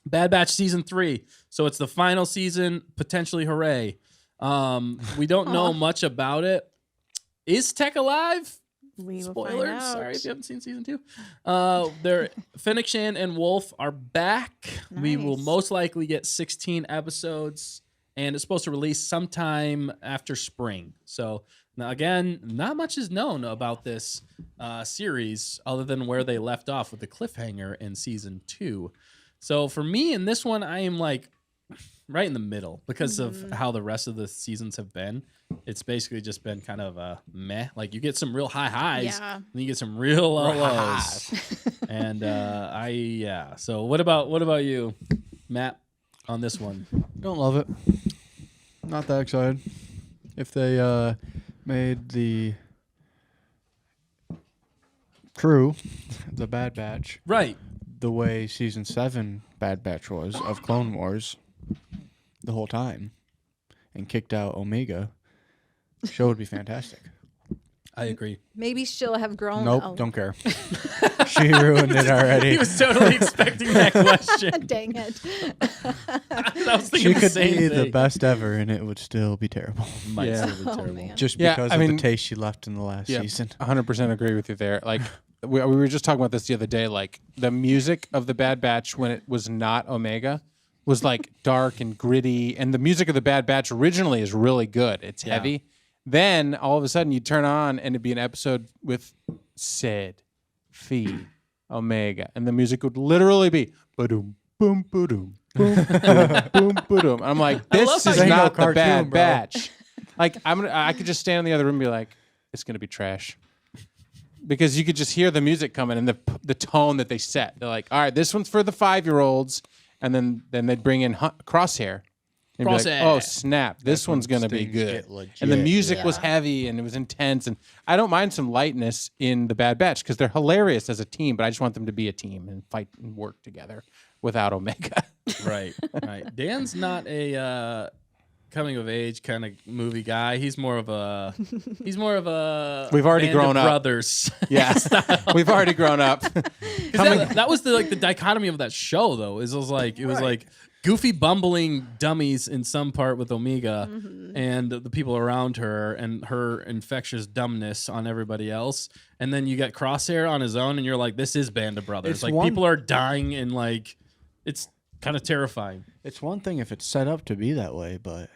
Bad Batch season 3. So it's the final season, potentially. Hooray. We don't know much about it. Is Tech alive? We will Spoilers. find out. Sorry if you haven't seen season 2. Fennec Shan and Wolf are back. Nice. We will most likely get 16 episodes, and it's supposed to release sometime after spring. So now, again, not much is known about this series other than where they left off with the cliffhanger in season 2. So for me in this one, I am like right in the middle because of how the rest of the seasons have been. It's basically just been kind of a meh. Like you get some real high highs, and you get some real lows. And So what about you, Matt, on this one? Don't love it. Not that excited. If they made the crew, the Bad Batch, Right. the way season 7 Bad Batch was of Clone Wars the whole time, and kicked out Omega, show would be fantastic. I agree. Maybe she'll have grown. Nope, don't care. She ruined it already. He was totally expecting that question. Dang it. I was thinking She the could same be thing. the best ever, and it would still be terrible. Might Yeah. still be terrible. Man. Just Yeah, because I of mean- the taste she left in the last season. 100% agree with you there. Like we were just talking about this the other day. Like the music of the Bad Batch when it was not Omega was like dark and gritty, and the music of the Bad Batch originally is really good. It's heavy. Then all of a sudden you turn on and it'd be an episode with Sid, Fee, Omega, and the music would literally be ba-doom, boom, ba-doom, boom, boom, boom, ba-doom. I'm like, love this how is you- not the Cartoon, Bad bro. Batch. Like I could just stand in the other room and be like, it's gonna be trash. Because you could just hear the music coming and the tone that they set. They're like, all right, this one's for the 5-year-olds, and then they'd bring in Crosshair. And be like, Crosshair. oh snap! This one's gonna be things good. get legit. And the music was heavy and it was intense. And I don't mind some lightness in the Bad Batch because they're hilarious as a team. But I just want them to be a team and fight and work together without Omega. Right. Dan's not a coming of age kind of movie guy. He's more of a. We've already Band of grown up. brothers. Yeah, we've already grown up. 'Cause that was the dichotomy of that show though. It was like goofy bumbling dummies in some part with Omega and the people around her and her infectious dumbness on everybody else. And then you got Crosshair on his own and you're like, this is Band of Brothers. It's like one- people are dying and like it's kind of terrifying. It's one thing if it's set up to be that way, but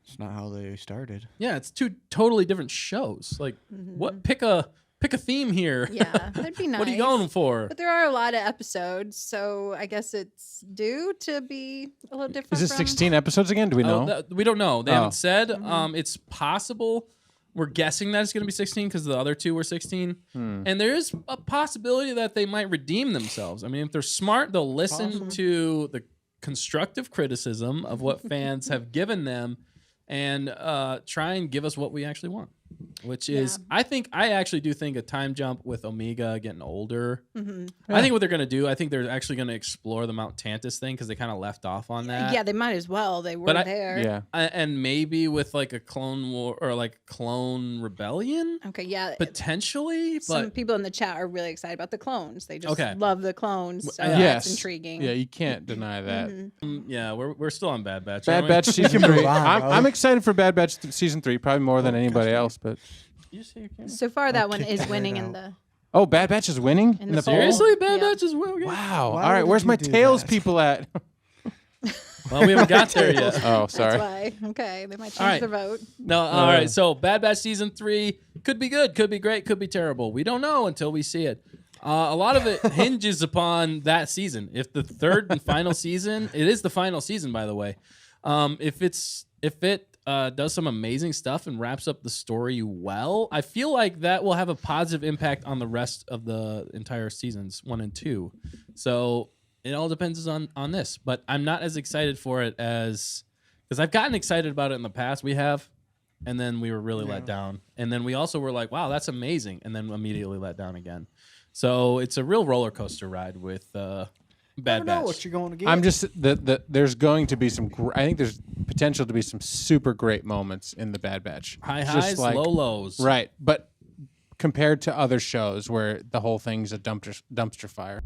it's not how they started. Yeah, it's two totally different shows. Like what pick a theme here. Yeah, that'd be nice. What are you going for? But there are a lot of episodes, so I guess it's due to be a little different. Is it from- 16 episodes again? Do we know? We don't know. They Oh. haven't said. It's possible. We're guessing that it's going to be 16 because the other two were 16. And there is a possibility that they might redeem themselves. I mean, if they're smart, they'll listen to the constructive criticism of what fans have given them and try and give us what we actually want. Which is, I actually do think a time jump with Omega getting older. I think what they're going to do, I think they're actually going to explore the Mount Tantus thing because they kind of left off on that. Yeah, they might as well. They were But there. Yeah. And maybe with like a clone war or like clone rebellion Okay, yeah. potentially. Some But people in the chat are really excited about the clones. They just Okay. love the clones. So Yes. that's intriguing. Yeah, you can't deny that. yeah, we're still on Bad Batch. Bad aren't we? Batch season move 3. on, bro. I'm excited for Bad Batch season 3, probably more than anybody else. But You just say you can't. So far, that one kick is that winning out. in the. oh, Bad Batch is winning In the poll. Seriously, Bad Yeah. Batch is well. Okay. Wow. Why All right, would where's you my do Tails that? people at? Well, we haven't got there yet. Oh, sorry. That's why. Okay, they might change All right. their vote. No, all right. So Bad Batch season 3 could be good, could be great, could be terrible. We don't know until we see it. A lot of it hinges upon that season. If the third and final season, it is the final season, by the way. If it does some amazing stuff and wraps up the story well, I feel like that will have a positive impact on the rest of the entire seasons 1 and 2. So it all depends on this, but I'm not as excited for it as because I've gotten excited about it in the past. We have, and then we were really let down, and then we also were like, "Wow, that's amazing," and then immediately let down again. So it's a real roller coaster ride with Bad Never know Batch. what you're going to get. I'm just there's going to be some. I think there's potential to be some super great moments in the Bad Batch. High Just highs, like- low lows. Right, but compared to other shows where the whole thing's a dumpster fire.